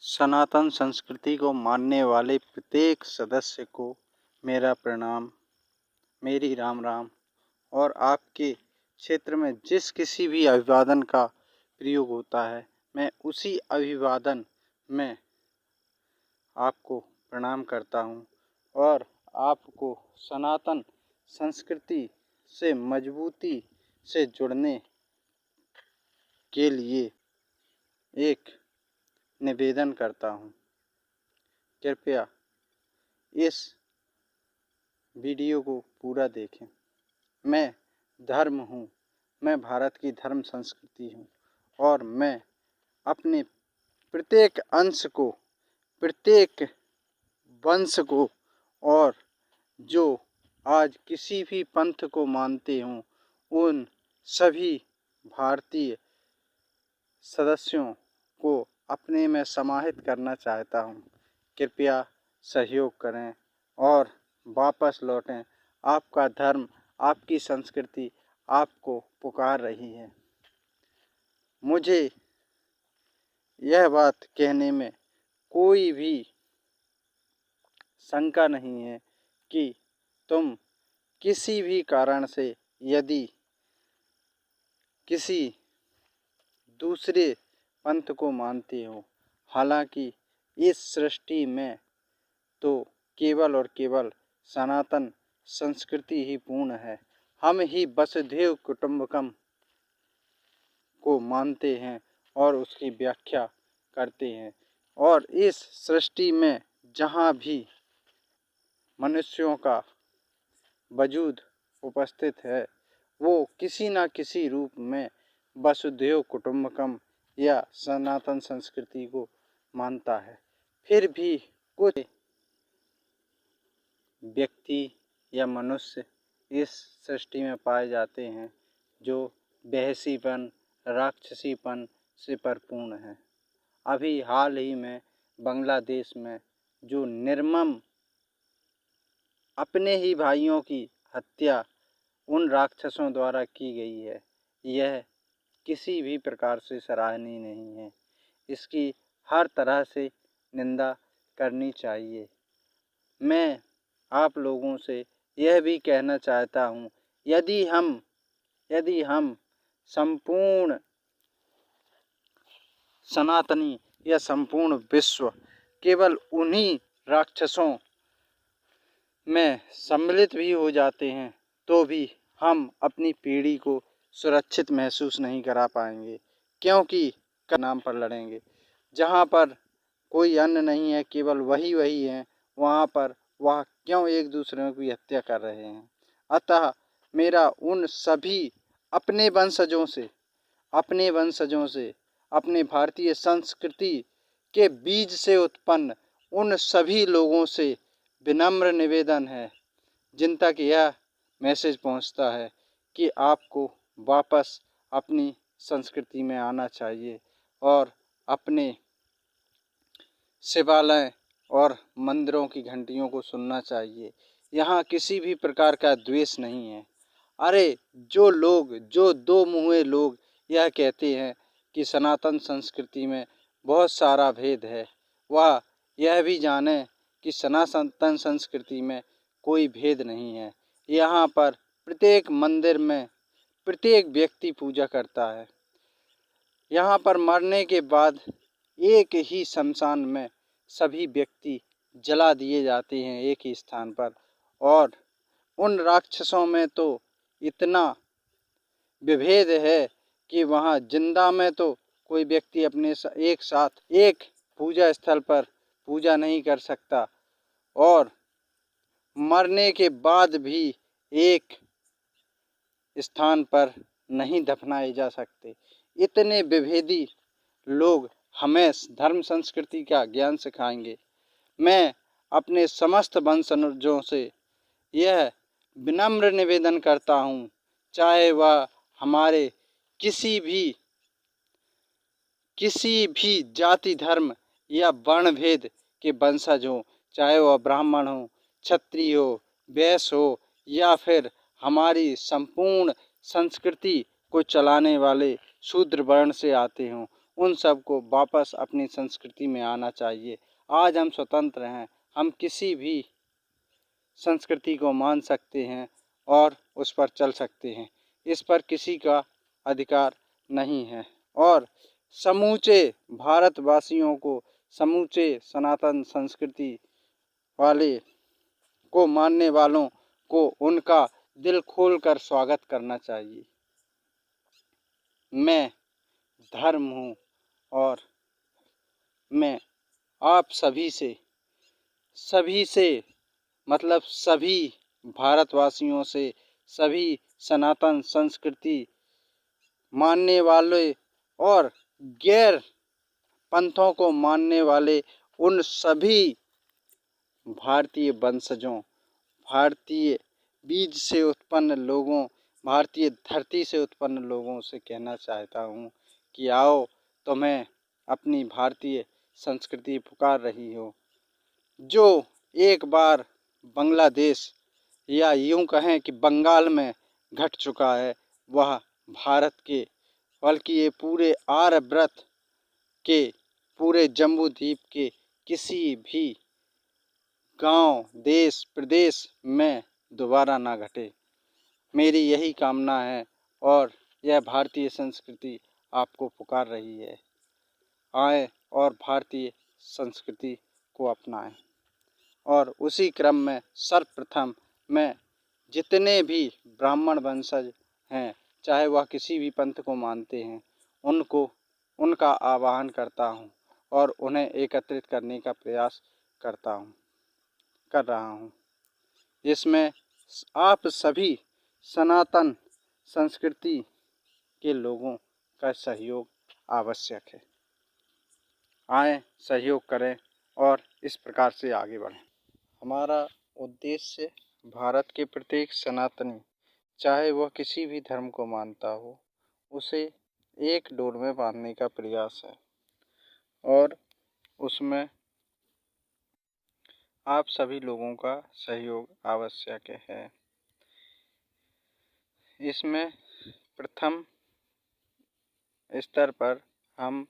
सनातन संस्कृति को मानने वाले प्रत्येक सदस्य को मेरा प्रणाम, मेरी राम राम। और आपके क्षेत्र में जिस किसी भी अभिवादन का प्रयोग होता है, मैं उसी अभिवादन में आपको प्रणाम करता हूँ और आपको सनातन संस्कृति से मजबूती से जुड़ने के लिए एक निवेदन करता हूँ। कृपया इस वीडियो को पूरा देखें। मैं धर्म हूँ, मैं भारत की धर्म संस्कृति हूँ और मैं अपने प्रत्येक अंश को, प्रत्येक वंश को और जो आज किसी भी पंथ को मानते हों, उन सभी भारतीय सदस्यों को अपने में समाहित करना चाहता हूँ। कृपया सहयोग करें और वापस लौटें। आपका धर्म, आपकी संस्कृति आपको पुकार रही है। मुझे यह बात कहने में कोई भी शंका नहीं है कि तुम किसी भी कारण से यदि किसी दूसरे पंथ को मानते हो, हालांकि इस सृष्टि में तो केवल और केवल सनातन संस्कृति ही पूर्ण है। हम ही वसुधैव कुटुंबकम को मानते हैं और उसकी व्याख्या करते हैं। और इस सृष्टि में जहाँ भी मनुष्यों का वजूद उपस्थित है, वो किसी न किसी रूप में वसुधैव कुटुंबकम या सनातन संस्कृति को मानता है। फिर भी कुछ व्यक्ति या मनुष्य इस सृष्टि में पाए जाते हैं जो बहसीपन, राक्षसीपन से परिपूर्ण हैं। अभी हाल ही में बांग्लादेश में जो निर्मम अपने ही भाइयों की हत्या उन राक्षसों द्वारा की गई है, यह किसी भी प्रकार से सराहनीय नहीं है। इसकी हर तरह से निंदा करनी चाहिए। मैं आप लोगों से यह भी कहना चाहता हूँ, यदि हम संपूर्ण सनातनी या संपूर्ण विश्व केवल उन्हीं राक्षसों में सम्मिलित भी हो जाते हैं, तो भी हम अपनी पीढ़ी को सुरक्षित महसूस नहीं करा पाएंगे, क्योंकि नाम पर लड़ेंगे। जहाँ पर कोई अन्य नहीं है, केवल वही हैं, वहाँ पर वह क्यों एक दूसरे की हत्या कर रहे हैं। अतः मेरा उन सभी अपने वंशजों से, अपने भारतीय संस्कृति के बीज से उत्पन्न उन सभी लोगों से विनम्र निवेदन है, जिन तक यह मैसेज पहुंचता है कि आपको वापस अपनी संस्कृति में आना चाहिए और अपने शिवालय और मंदिरों की घंटियों को सुनना चाहिए। यहाँ किसी भी प्रकार का द्वेष नहीं है। अरे जो दो मुँहे लोग यह कहते हैं कि सनातन संस्कृति में बहुत सारा भेद है, वह यह भी जाने कि सनातन संस्कृति में कोई भेद नहीं है। यहाँ पर प्रत्येक मंदिर में प्रत्येक व्यक्ति पूजा करता है। यहाँ पर मरने के बाद एक ही शमशान में सभी व्यक्ति जला दिए जाते हैं एक ही स्थान पर। और उन राक्षसों में तो इतना विभेद है कि वहाँ जिंदा में तो कोई व्यक्ति अपने एक साथ एक पूजा स्थल पर पूजा नहीं कर सकता और मरने के बाद भी एक स्थान पर नहीं दफनाए जा सकते। इतने विभेदी लोग हमें धर्म संस्कृति का ज्ञान सिखाएंगे। मैं अपने समस्त वंशजों से यह विनम्र निवेदन करता हूँ, चाहे वह हमारे किसी भी जाति, धर्म या वर्ण भेद के वंशज हो, चाहे वह ब्राह्मण हो, क्षत्रिय हो, वैश्य हो या फिर हमारी संपूर्ण संस्कृति को चलाने वाले शूद्र वर्ण से आते हों, उन सब को वापस अपनी संस्कृति में आना चाहिए। आज हम स्वतंत्र हैं, हम किसी भी संस्कृति को मान सकते हैं और उस पर चल सकते हैं। इस पर किसी का अधिकार नहीं है और समूचे भारतवासियों को, समूचे सनातन संस्कृति वाले को मानने वालों को उनका दिल खोलकर स्वागत करना चाहिए। मैं धर्म हूँ और मैं आप सभी से मतलब सभी भारतवासियों से, सभी सनातन संस्कृति मानने वाले और गैर पंथों को मानने वाले उन सभी भारतीय वंशजों, भारतीय बीज से उत्पन्न लोगों, भारतीय धरती से उत्पन्न लोगों से कहना चाहता हूँ कि आओ, तुम्हें अपनी भारतीय संस्कृति पुकार रही हो। जो एक बार बांग्लादेश या यूं कहें कि बंगाल में घट चुका है, वह भारत के बल्कि ये पूरे आर्यव्रत के, पूरे जम्बू द्वीप के किसी भी गांव, देश, प्रदेश में दोबारा ना घटे। मेरी यही कामना है और यह भारतीय संस्कृति आपको पुकार रही है। आए और भारतीय संस्कृति को अपनाएं। और उसी क्रम में सर्वप्रथम मैं जितने भी ब्राह्मण वंशज हैं, चाहे वह किसी भी पंथ को मानते हैं, उनका आह्वान करता हूँ और उन्हें एकत्रित करने का प्रयास कर रहा हूँ, जिसमें आप सभी सनातन संस्कृति के लोगों का सहयोग आवश्यक है। आएँ, सहयोग करें और इस प्रकार से आगे बढ़ें। हमारा उद्देश्य भारत के प्रत्येक सनातनी, चाहे वह किसी भी धर्म को मानता हो, उसे एक डोर में बांधने का प्रयास है और उसमें आप सभी लोगों का सहयोग आवश्यक है। इसमें प्रथम स्तर पर हम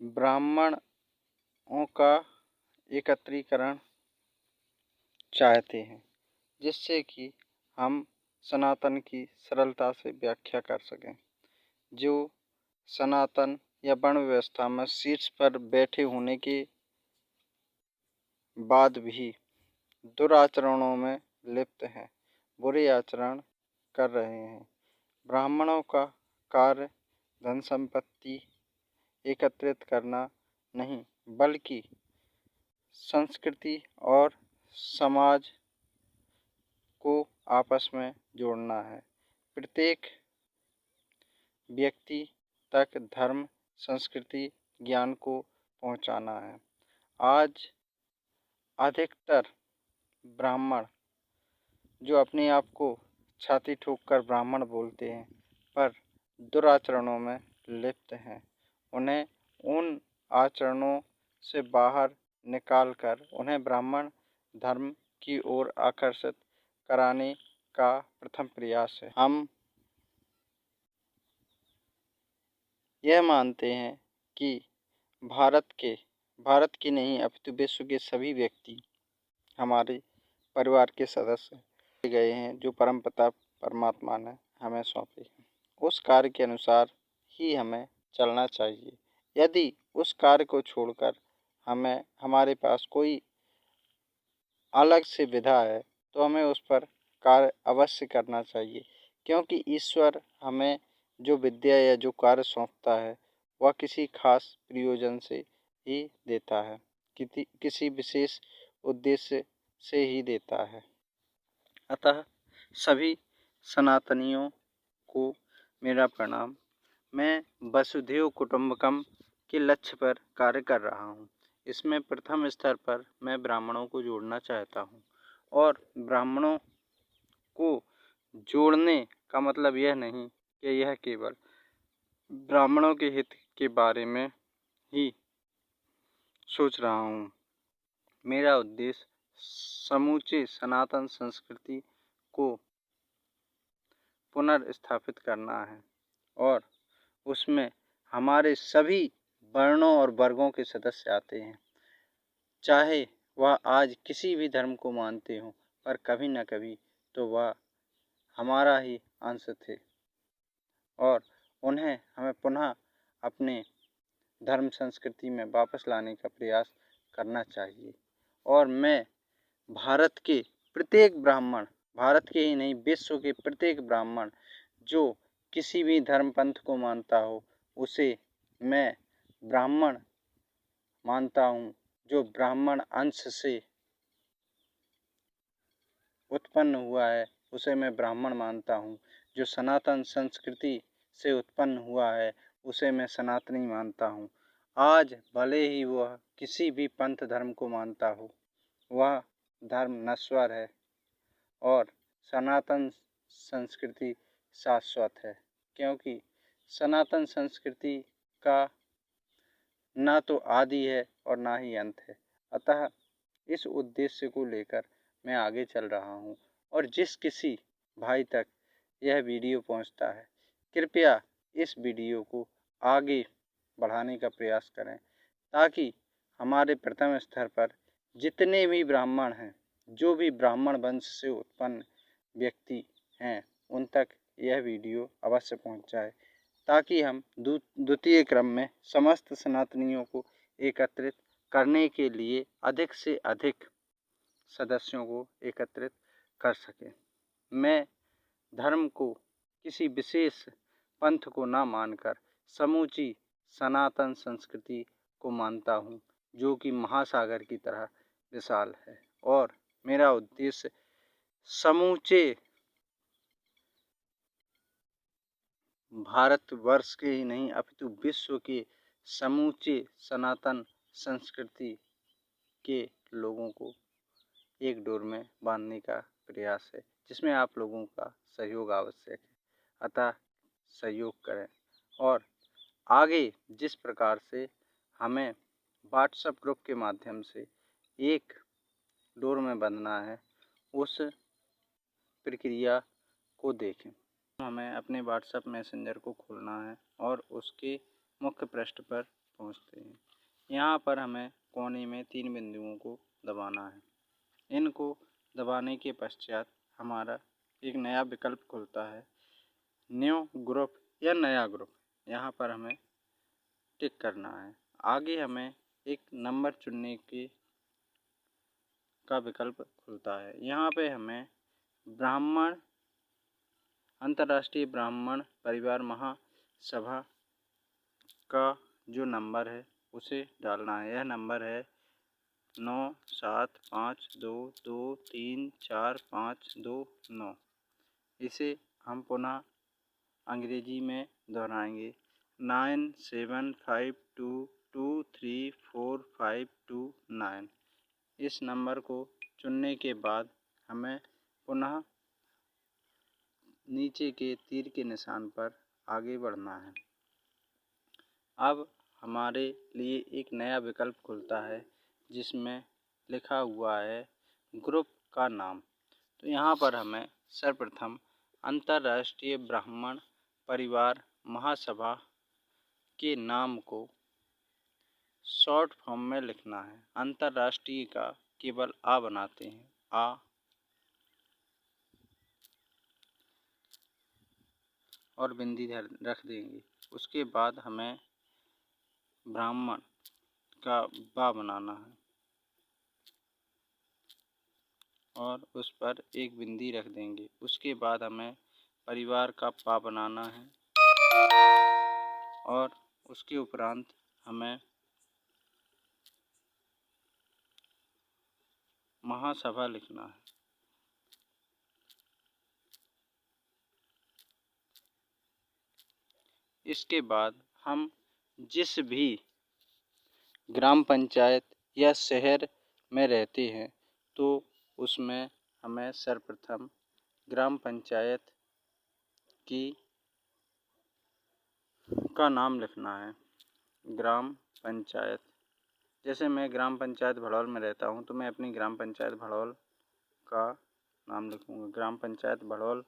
ब्राह्मणों का एकत्रीकरण चाहते हैं, जिससे कि हम सनातन की सरलता से व्याख्या कर सकें। जो सनातन या वर्ण व्यवस्था में शीर्ष पर बैठे होने के बाद भी दुराचरणों में लिप्त हैं, बुरे आचरण कर रहे हैं। ब्राह्मणों का कार्य धन संपत्ति एकत्रित करना नहीं, बल्कि संस्कृति और समाज को आपस में जोड़ना है। प्रत्येक व्यक्ति तक धर्म, संस्कृति, ज्ञान को पहुंचाना है। आज अधिकतर ब्राह्मण जो अपने आप को छाती ठोककर ब्राह्मण बोलते हैं, पर दुराचरणों में लिप्त हैं। उन्हें उन आचरणों से बाहर निकालकर उन्हें ब्राह्मण धर्म की ओर आकर्षित कराने का प्रथम प्रयास है। हम यह मानते हैं कि भारत की नहीं अपितु विश्व के सभी व्यक्ति हमारे परिवार के सदस्य गए हैं, जो परमपिता परमात्मा ने हमें सौंपे हैं। उस कार्य के अनुसार ही हमें चलना चाहिए। यदि उस कार्य को छोड़कर हमारे पास कोई अलग से विधा है, तो हमें उस पर कार्य अवश्य करना चाहिए, क्योंकि ईश्वर हमें जो विद्या या जो कार्य सौंपता है, वह किसी खास प्रयोजन से ही देता है, किसी विशेष उद्देश्य से ही देता है। अतः सभी सनातनियों को मेरा प्रणाम। मैं वसुधैव कुटुंबकम के लक्ष्य पर कार्य कर रहा हूँ। इसमें प्रथम स्तर पर मैं ब्राह्मणों को जोड़ना चाहता हूँ और ब्राह्मणों को जोड़ने का मतलब यह नहीं कि यह केवल ब्राह्मणों के हित के बारे में ही सोच रहा हूँ। मेरा उद्देश्य समूचे सनातन संस्कृति को पुनर्स्थापित करना है और उसमें हमारे सभी वर्णों और वर्गों के सदस्य आते हैं, चाहे वह आज किसी भी धर्म को मानते हों, पर कभी न कभी तो वह हमारा ही अंश थे और उन्हें हमें पुनः अपने धर्म संस्कृति में वापस लाने का प्रयास करना चाहिए। और मैं भारत के प्रत्येक ब्राह्मण, भारत के ही नहीं विश्व के प्रत्येक ब्राह्मण जो किसी भी धर्म पंथ को मानता हो, उसे मैं ब्राह्मण मानता हूँ, जो ब्राह्मण अंश से उत्पन्न हुआ है उसे मैं ब्राह्मण मानता हूँ। जो सनातन संस्कृति से उत्पन्न हुआ है उसे मैं सनातनी मानता हूँ। आज भले ही वह किसी भी पंथ धर्म को मानता हो, वह धर्म नश्वर है और सनातन संस्कृति शाश्वत है, क्योंकि सनातन संस्कृति का ना तो आदि है और ना ही अंत है। अतः इस उद्देश्य को लेकर मैं आगे चल रहा हूँ और जिस किसी भाई तक यह वीडियो पहुँचता है, कृपया इस वीडियो को आगे बढ़ाने का प्रयास करें, ताकि हमारे प्रथम स्तर पर जितने भी ब्राह्मण हैं, जो भी ब्राह्मण वंश से उत्पन्न व्यक्ति हैं, उन तक यह वीडियो अवश्य पहुँच जाए, ताकि हम द्वितीय क्रम में समस्त सनातनियों को एकत्रित करने के लिए अधिक से अधिक सदस्यों को एकत्रित कर सकें। मैं धर्म को किसी विशेष पंथ को ना मानकर समूची सनातन संस्कृति को मानता हूँ, जो कि महासागर की तरह विशाल है और मेरा उद्देश्य समूचे भारतवर्ष के ही नहीं अपितु विश्व के समूचे सनातन संस्कृति के लोगों को एक डोर में बांधने का प्रयास है, जिसमें आप लोगों का सहयोग आवश्यक है। अतः सहयोग करें और आगे जिस प्रकार से हमें व्हाट्सएप ग्रुप के माध्यम से एक डोर में बंधना है, उस प्रक्रिया को देखें। हमें अपने व्हाट्सएप मैसेंजर को खोलना है और उसके मुख्य पृष्ठ पर पहुंचते हैं। यहाँ पर हमें कोने में 3 बिंदुओं को दबाना है। इनको दबाने के पश्चात हमारा एक नया विकल्प खुलता है, न्यू ग्रुप या नया ग्रुप। यहाँ पर हमें टिक करना है। आगे हमें एक नंबर चुनने का विकल्प खुलता है। यहाँ पे हमें ब्राह्मण अंतर्राष्ट्रीय ब्राह्मण परिवार महासभा का जो नंबर है उसे डालना है। यह नंबर है 9752234529। इसे हम पुनः अंग्रेजी में दोहराएंगे 9752234529। इस नंबर को चुनने के बाद हमें पुनः नीचे के तीर के निशान पर आगे बढ़ना है। अब हमारे लिए एक नया विकल्प खुलता है जिसमें लिखा हुआ है ग्रुप का नाम। तो यहाँ पर हमें सर्वप्रथम अंतर्राष्ट्रीय ब्राह्मण परिवार महासभा के नाम को शॉर्ट फॉर्म में लिखना है। अंतर्राष्ट्रीय का केवल आ बनाते हैं, आ, और बिंदी रख देंगे। उसके बाद हमें ब्राह्मण का बा बनाना है और उस पर एक बिंदी रख देंगे। उसके बाद हमें परिवार का पा बनाना है और उसके उपरांत हमें महासभा लिखना है। इसके बाद हम जिस भी ग्राम पंचायत या शहर में रहते हैं तो उसमें हमें सर्वप्रथम ग्राम पंचायत का नाम लिखना है। ग्राम पंचायत, जैसे मैं ग्राम पंचायत भड़ौल में रहता हूँ तो मैं अपनी ग्राम पंचायत भड़ौल का नाम लिखूँगा, ग्राम पंचायत भड़ौल।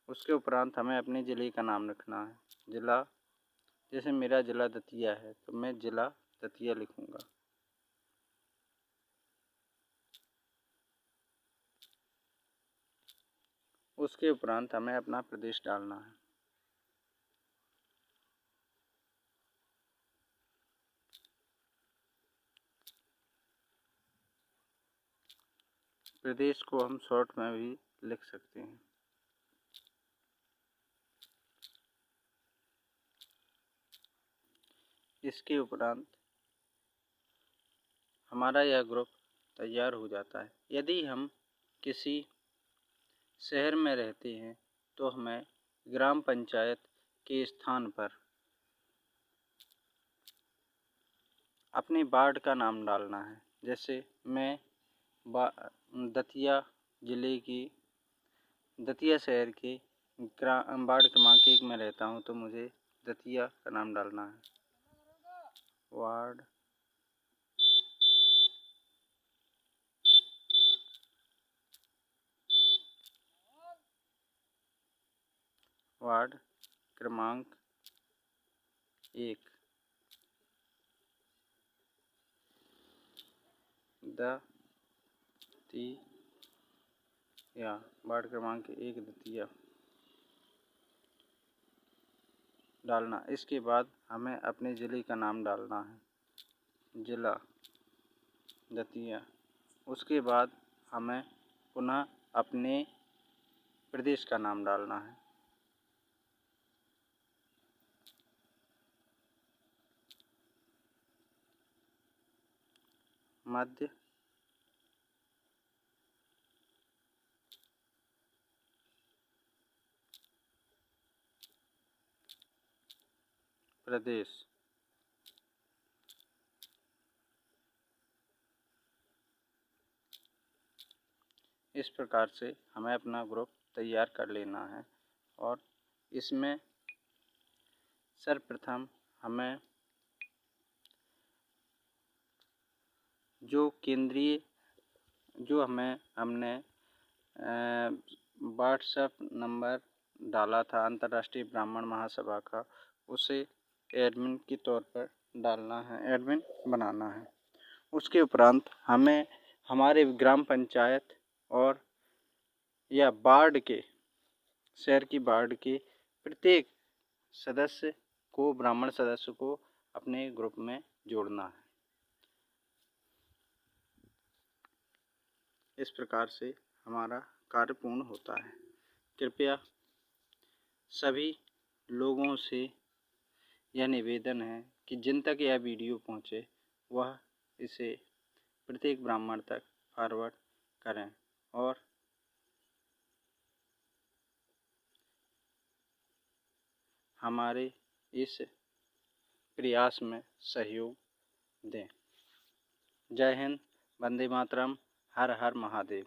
उसके उपरांत हमें अपने ज़िले का नाम लिखना है, ज़िला जैसे मेरा जिला दतिया है तो मैं जिला दतिया लिखूँगा। उसके उपरांत हमें अपना प्रदेश डालना है। प्रदेश को हम शॉर्ट में भी लिख सकते हैं। इसके उपरांत हमारा यह ग्रुप तैयार हो जाता है। यदि हम किसी शहर में रहते हैं तो हमें ग्राम पंचायत के स्थान पर अपने वार्ड का नाम डालना है। जैसे मैं दतिया जिले की दतिया शहर के वार्ड क्रमांक 1 में रहता हूँ, तो मुझे दतिया का नाम डालना है। वार्ड क्रमांक 1 दतिया, वार्ड क्रमांक 1 दतिया डालना। इसके बाद हमें अपने ज़िले का नाम डालना है, जिला दतिया। उसके बाद हमें पुनः अपने प्रदेश का नाम डालना है। मध्य प्रदेश। इस प्रकार से हमें अपना ग्रुप तैयार कर लेना है और इसमें सर्वप्रथम हमें जो केंद्रीय जो हमने व्हाट्सएप नंबर डाला था अंतर्राष्ट्रीय ब्राह्मण महासभा का, उसे एडमिन के तौर पर डालना है, एडमिन बनाना है। उसके उपरांत हमें हमारे ग्राम पंचायत और या वार्ड के शहर की वार्ड के प्रत्येक सदस्य को ब्राह्मण सदस्य को अपने ग्रुप में जोड़ना है। इस प्रकार से हमारा कार्य पूर्ण होता है। कृपया सभी लोगों से यह निवेदन है कि जिन तक यह वीडियो पहुँचे वह इसे प्रत्येक ब्राह्मण तक फॉरवर्ड करें और हमारे इस प्रयास में सहयोग दें। जय हिंद, वंदे मातरम, हर हर महादेव।